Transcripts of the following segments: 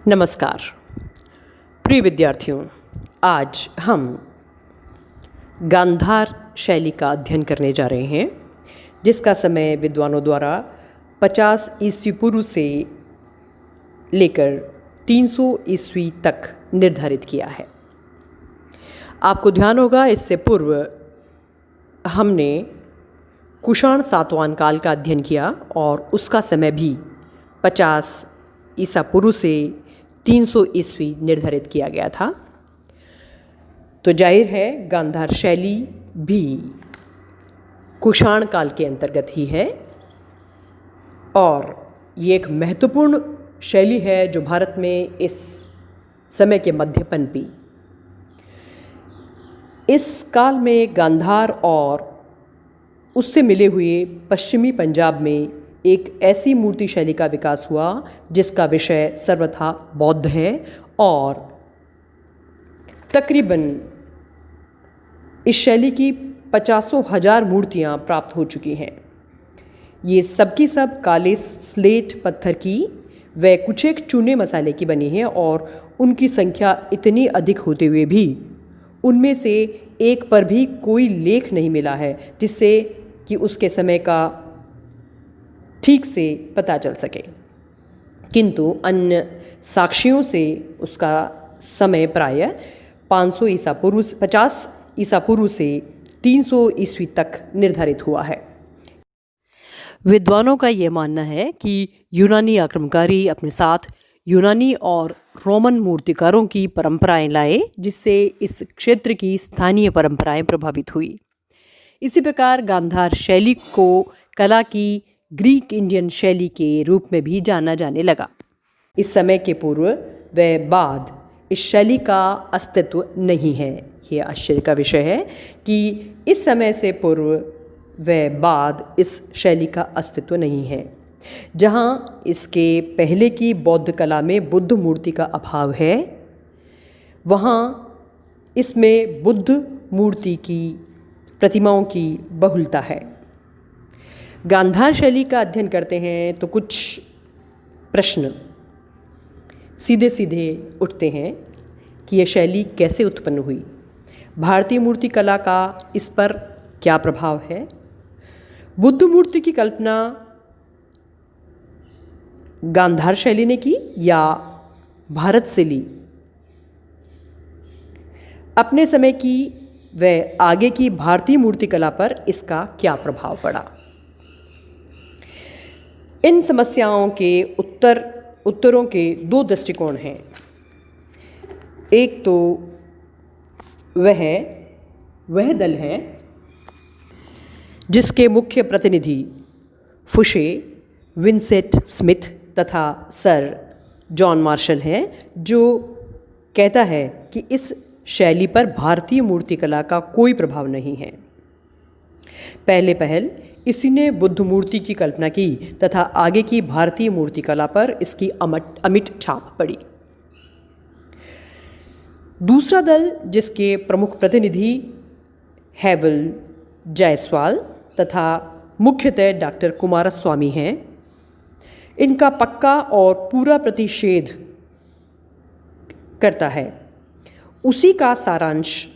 नमस्कार प्रिय विद्यार्थियों, आज हम गांधार शैली का अध्ययन करने जा रहे हैं, जिसका समय विद्वानों द्वारा 50 ईस्वी पूर्व से लेकर 300 ईस्वी तक निर्धारित किया है। आपको ध्यान होगा, इससे पूर्व हमने कुषाण सातवाहन काल का अध्ययन किया और उसका समय भी 50 ईसा पूर्व से 300 ईस्वी निर्धारित किया गया था। तो जाहिर है गांधार शैली भी कुषाण काल के अंतर्गत ही है और ये एक महत्वपूर्ण शैली है जो भारत में इस समय के मध्य पनपी। इस काल में गांधार और उससे मिले हुए पश्चिमी पंजाब में एक ऐसी मूर्ति शैली का विकास हुआ जिसका विषय सर्वथा बौद्ध है और तकरीबन इस शैली की 50,000 मूर्तियाँ प्राप्त हो चुकी हैं। ये सब की सब काले स्लेट पत्थर की व कुछ एक चूने मसाले की बनी है और उनकी संख्या इतनी अधिक होते हुए भी उनमें से एक पर भी कोई लेख नहीं मिला है जिससे कि उसके समय का ठीक से पता चल सके, किंतु अन्य साक्ष्यों से उसका समय प्रायः 50 ईसा पूर्व से 300 ईस्वी तक निर्धारित हुआ है। विद्वानों का ये मानना है कि यूनानी आक्रमणकारी अपने साथ यूनानी और रोमन मूर्तिकारों की परंपराएं लाए, जिससे इस क्षेत्र की स्थानीय परंपराएं प्रभावित हुई। इसी प्रकार गांधार शैली को कला की ग्रीक इंडियन शैली के रूप में भी जाना जाने लगा। इस समय के पूर्व व बाद इस शैली का अस्तित्व नहीं है। ये आश्चर्य का विषय है कि इस समय से पूर्व व बाद इस शैली का अस्तित्व नहीं है। जहाँ इसके पहले की बौद्ध कला में बुद्ध मूर्ति का अभाव है, वहाँ इसमें बुद्ध मूर्ति की प्रतिमाओं की बहुलता है। गांधार शैली का अध्ययन करते हैं तो कुछ प्रश्न सीधे सीधे उठते हैं कि यह शैली कैसे उत्पन्न हुई, भारतीय मूर्ति कला का इस पर क्या प्रभाव है, बुद्ध मूर्ति की कल्पना गांधार शैली ने की या भारत से ली, अपने समय की व आगे की भारतीय मूर्ति कला पर इसका क्या प्रभाव पड़ा। इन समस्याओं के उत्तरों के दो दृष्टिकोण हैं। एक तो वह दल है जिसके मुख्य प्रतिनिधि फुशे, विंसेंट स्मिथ तथा सर जॉन मार्शल हैं, जो कहता है कि इस शैली पर भारतीय मूर्तिकला का कोई प्रभाव नहीं है। पहले पहल इसी ने बुद्ध मूर्ति की कल्पना की तथा आगे की भारतीय मूर्तिकला पर इसकी अमिट छाप पड़ी। दूसरा दल, जिसके प्रमुख प्रतिनिधि हैवल जायसवाल तथा मुख्यतः डॉक्टर कुमारस्वामी हैं, इनका पक्का और पूरा प्रतिषेध करता है। उसी का सारांश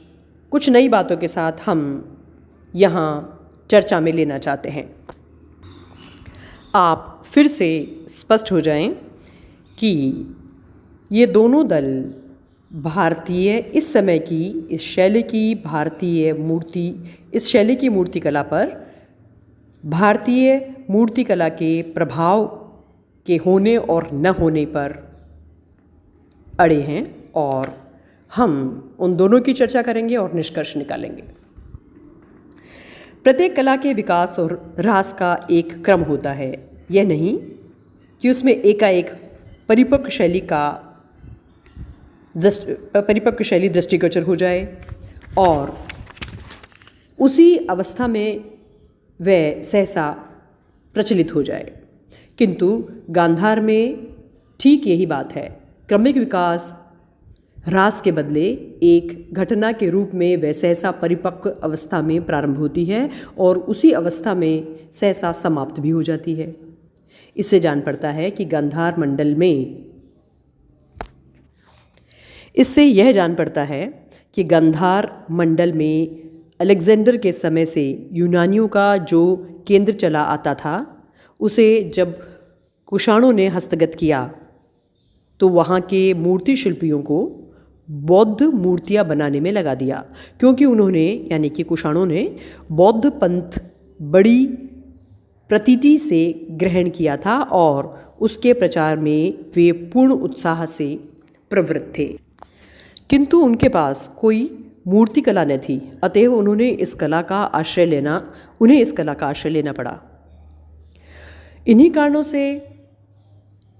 कुछ नई बातों के साथ हम यहाँ चर्चा में लेना चाहते हैं। आप फिर से स्पष्ट हो जाएं कि ये दोनों दल भारतीय इस समय की इस शैली की मूर्तिकला पर भारतीय मूर्तिकला के प्रभाव के होने और न होने पर अड़े हैं और हम उन दोनों की चर्चा करेंगे और निष्कर्ष निकालेंगे। प्रत्येक कला के विकास और ह्रास का एक क्रम होता है। यह नहीं कि उसमें एकाएक परिपक्व शैली दृष्टिगोचर हो जाए और उसी अवस्था में वह सहसा प्रचलित हो जाए, किंतु गांधार में ठीक यही बात है। क्रमिक विकास ह्रास के बदले एक घटना के रूप में वह सहसा परिपक्व अवस्था में प्रारंभ होती है और उसी अवस्था में सहसा समाप्त भी हो जाती है। इससे जान पड़ता है कि गांधार मंडल में इससे यह जान पड़ता है कि गांधार मंडल में अलेक्जेंडर के समय से यूनानियों का जो केंद्र चला आता था, उसे जब कुषाणों ने हस्तगत किया तो वहाँ के मूर्ति शिल्पियों को बौद्ध मूर्तियाँ बनाने में लगा दिया, क्योंकि उन्होंने यानी कि कुषाणों ने बौद्ध पंथ बड़ी प्रतीति से ग्रहण किया था और उसके प्रचार में वे पूर्ण उत्साह से प्रवृत्त थे। किंतु उनके पास कोई मूर्तिकला न थी, अतएव उन्हें इस कला का आश्रय लेना पड़ा। इन्हीं कारणों से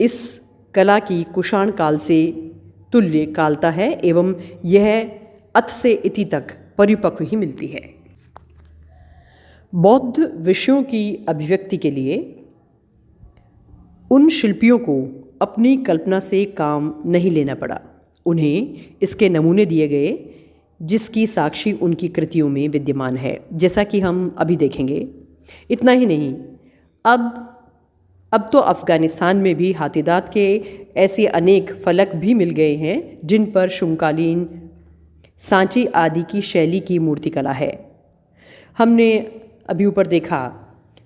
इस कला की कुषाण काल से तुल्य कालता है एवं यह अथ से इति तक परिपक्व ही मिलती है। बौद्ध विषयों की अभिव्यक्ति के लिए उन शिल्पियों को अपनी कल्पना से काम नहीं लेना पड़ा, उन्हें इसके नमूने दिए गए जिसकी साक्षी उनकी कृतियों में विद्यमान है, जैसा कि हम अभी देखेंगे। इतना ही नहीं, अब तो अफ़गानिस्तान में भी हाथीदांत के ऐसे अनेक फलक भी मिल गए हैं जिन पर शुंगकालीन, सांची आदि की शैली की मूर्तिकला है। हमने अभी ऊपर देखा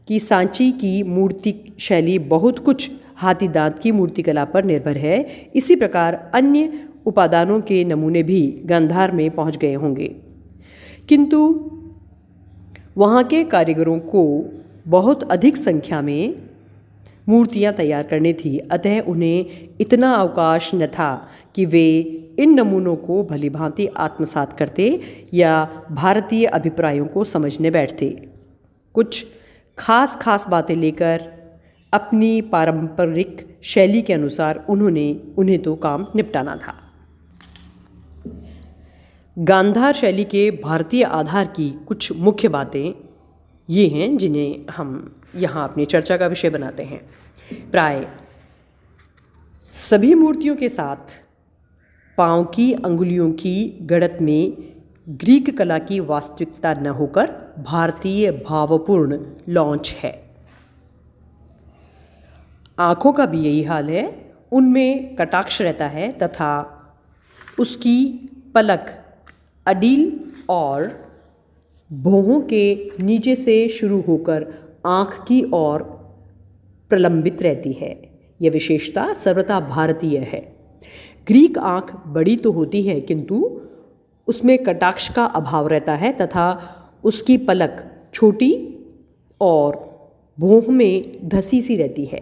कि सांची की मूर्ति शैली बहुत कुछ हाथीदांत की मूर्तिकला पर निर्भर है। इसी प्रकार अन्य उपादानों के नमूने भी गांधार में पहुंच गए होंगे, किंतु वहाँ के कारीगरों को बहुत अधिक संख्या में मूर्तियाँ तैयार करनी थी, अतः उन्हें इतना अवकाश न था कि वे इन नमूनों को भलीभांति आत्मसात करते या भारतीय अभिप्रायों को समझने बैठते। कुछ खास बातें लेकर अपनी पारंपरिक शैली के अनुसार उन्हें तो काम निपटाना था। गांधार शैली के भारतीय आधार की कुछ मुख्य बातें ये हैं जिन्हें हम यहाँ अपनी चर्चा का विषय बनाते हैं। प्राय सभी मूर्तियों के साथ पाँव की अंगुलियों की गढ़त में ग्रीक कला की वास्तविकता न होकर भारतीय भावपूर्ण लॉन्च है। आँखों का भी यही हाल है, उनमें कटाक्ष रहता है तथा उसकी पलक अडील और भौहों के नीचे से शुरू होकर आँख की ओर प्रलंबित रहती है। यह विशेषता सर्वथा भारतीय है। ग्रीक आँख बड़ी तो होती है किंतु उसमें कटाक्ष का अभाव रहता है तथा उसकी पलक छोटी और भौह में धसी सी रहती है।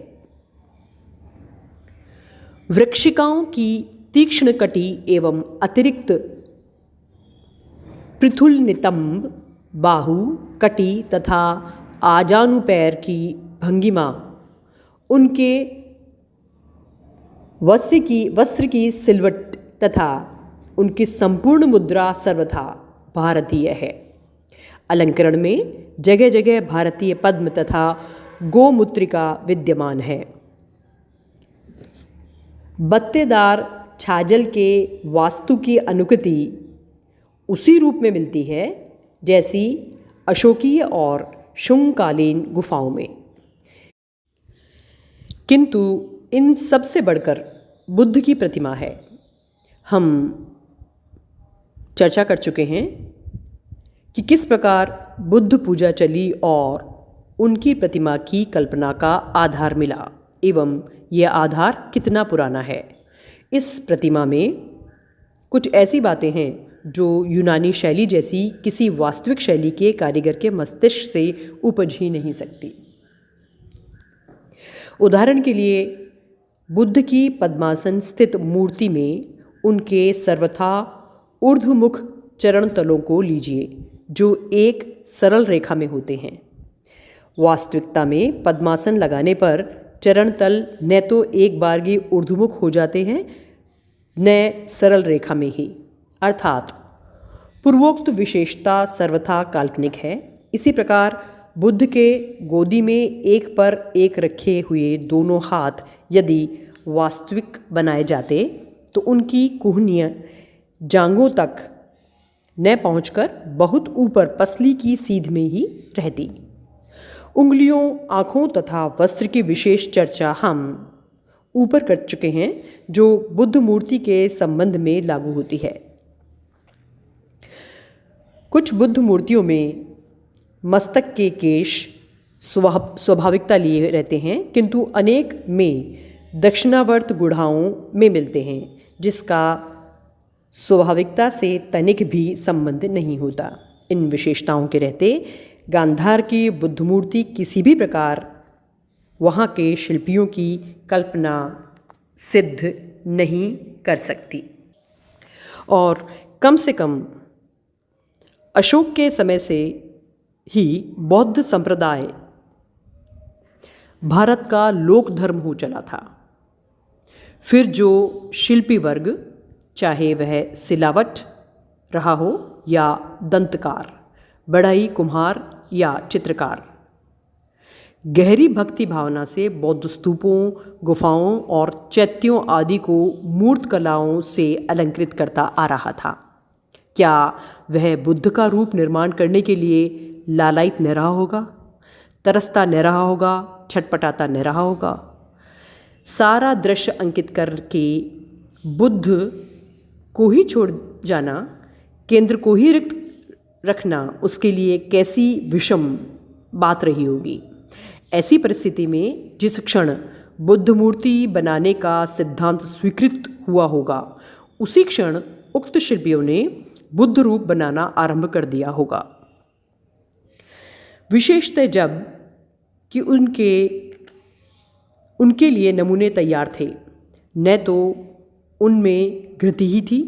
वृक्षिकाओं की तीक्ष्ण कटी एवं अतिरिक्त पृथुल नितंब बाहु, कटी तथा आजानुपैर की भंगिमा, उनके वस्त्र की सिलवट तथा उनकी संपूर्ण मुद्रा सर्वथा भारतीय है। अलंकरण में जगह जगह भारतीय पद्म तथा गोमूत्रिका विद्यमान है। बत्तेदार छाजल के वास्तु की अनुकृति उसी रूप में मिलती है जैसी अशोकीय और शुंगकालीन गुफाओं में, किंतु इन सब से बढ़कर बुद्ध की प्रतिमा है। हम चर्चा कर चुके हैं कि किस प्रकार बुद्ध पूजा चली और उनकी प्रतिमा की कल्पना का आधार मिला एवं यह आधार कितना पुराना है। इस प्रतिमा में कुछ ऐसी बातें हैं जो यूनानी शैली जैसी किसी वास्तविक शैली के कारीगर के मस्तिष्क से उपज ही नहीं सकती। उदाहरण के लिए बुद्ध की पद्मासन स्थित मूर्ति में उनके सर्वथा ऊर्ध्वमुख चरण तलों को लीजिए जो एक सरल रेखा में होते हैं। वास्तविकता में पद्मासन लगाने पर चरण तल न तो एक बारगी ऊर्ध्वमुख हो जाते हैं न सरल रेखा में ही, अर्थात पूर्वोक्त विशेषता सर्वथा काल्पनिक है। इसी प्रकार बुद्ध के गोदी में एक पर एक रखे हुए दोनों हाथ यदि वास्तविक बनाए जाते तो उनकी कुहनियाँ जांघों तक न पहुंचकर बहुत ऊपर पसली की सीध में ही रहती। उंगलियों, आँखों तथा वस्त्र की विशेष चर्चा हम ऊपर कर चुके हैं, जो बुद्ध मूर्ति के संबंध में लागू होती है। कुछ बुद्ध मूर्तियों में मस्तक के केश स्वाभाविकता लिए रहते हैं, किंतु अनेक में दक्षिणावर्त गुढ़ाओं में मिलते हैं, जिसका स्वाभाविकता से तनिक भी संबंध नहीं होता। इन विशेषताओं के रहते गांधार की बुद्ध मूर्ति किसी भी प्रकार वहाँ के शिल्पियों की कल्पना सिद्ध नहीं कर सकती, और कम से कम अशोक के समय से ही बौद्ध संप्रदाय भारत का लोक धर्म हो चला था। फिर जो शिल्पी वर्ग, चाहे वह सिलावट रहा हो या दंतकार, बढ़ई, कुम्हार या चित्रकार, गहरी भक्ति भावना से बौद्ध स्तूपों, गुफाओं और चैत्यों आदि को मूर्त कलाओं से अलंकृत करता आ रहा था। क्या वह बुद्ध का रूप निर्माण करने के लिए लालायित न रहा होगा, तरसता न रहा होगा, छटपटाता न रहा होगा? सारा दृश्य अंकित करके बुद्ध को ही छोड़ जाना, केंद्र को ही रिक्त रखना उसके लिए कैसी विषम बात रही होगी। ऐसी परिस्थिति में जिस क्षण बुद्ध मूर्ति बनाने का सिद्धांत स्वीकृत हुआ होगा, उसी क्षण उक्त शिल्पियों ने बुद्ध रूप बनाना आरंभ कर दिया होगा। विशेषतः जब कि उनके लिए नमूने तैयार थे, न तो उनमें घृति ही थी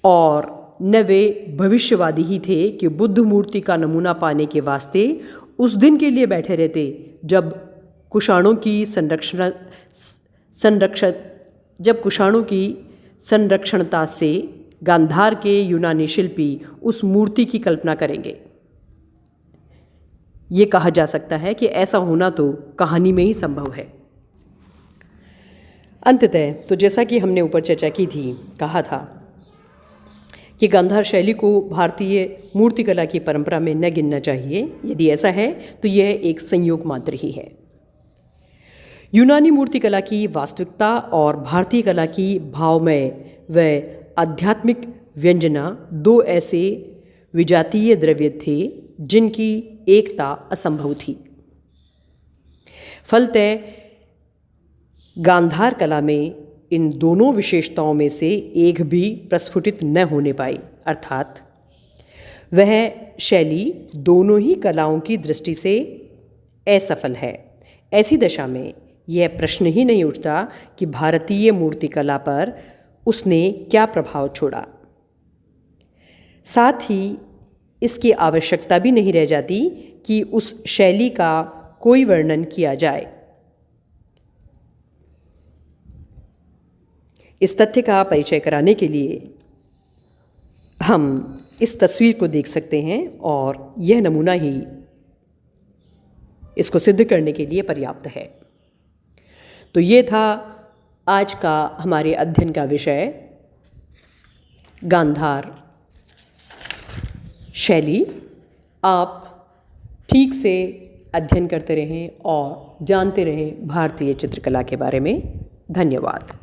और न वे भविष्यवादी ही थे कि बुद्ध मूर्ति का नमूना पाने के वास्ते उस दिन के लिए बैठे रहते जब कुषाणों की संरक्षणता से गांधार के यूनानी शिल्पी उस मूर्ति की कल्पना करेंगे। ये कहा जा सकता है कि ऐसा होना तो कहानी में ही संभव है। अंततः तो जैसा कि हमने ऊपर चर्चा की थी, कहा था कि गांधार शैली को भारतीय मूर्तिकला की परंपरा में न गिनना चाहिए। यदि ऐसा है तो यह एक संयोग मात्र ही है। यूनानी मूर्तिकला की वास्तविकता और भारतीय कला की भावमय व आध्यात्मिक व्यंजना दो ऐसे विजातीय द्रव्य थे जिनकी एकता असंभव थी। फलतः गांधार कला में इन दोनों विशेषताओं में से एक भी प्रस्फुटित न होने पाई, अर्थात वह शैली दोनों ही कलाओं की दृष्टि से असफल है। ऐसी दशा में यह प्रश्न ही नहीं उठता कि भारतीय मूर्तिकला पर उसने क्या प्रभाव छोड़ा। साथ ही इसकी आवश्यकता भी नहीं रह जाती कि उस शैली का कोई वर्णन किया जाए। इस तथ्य का परिचय कराने के लिए हम इस तस्वीर को देख सकते हैं और यह नमूना ही इसको सिद्ध करने के लिए पर्याप्त है। तो ये था आज का हमारे अध्ययन का विषय, गांधार शैली। आप ठीक से अध्ययन करते रहें और जानते रहें भारतीय चित्रकला के बारे में। धन्यवाद।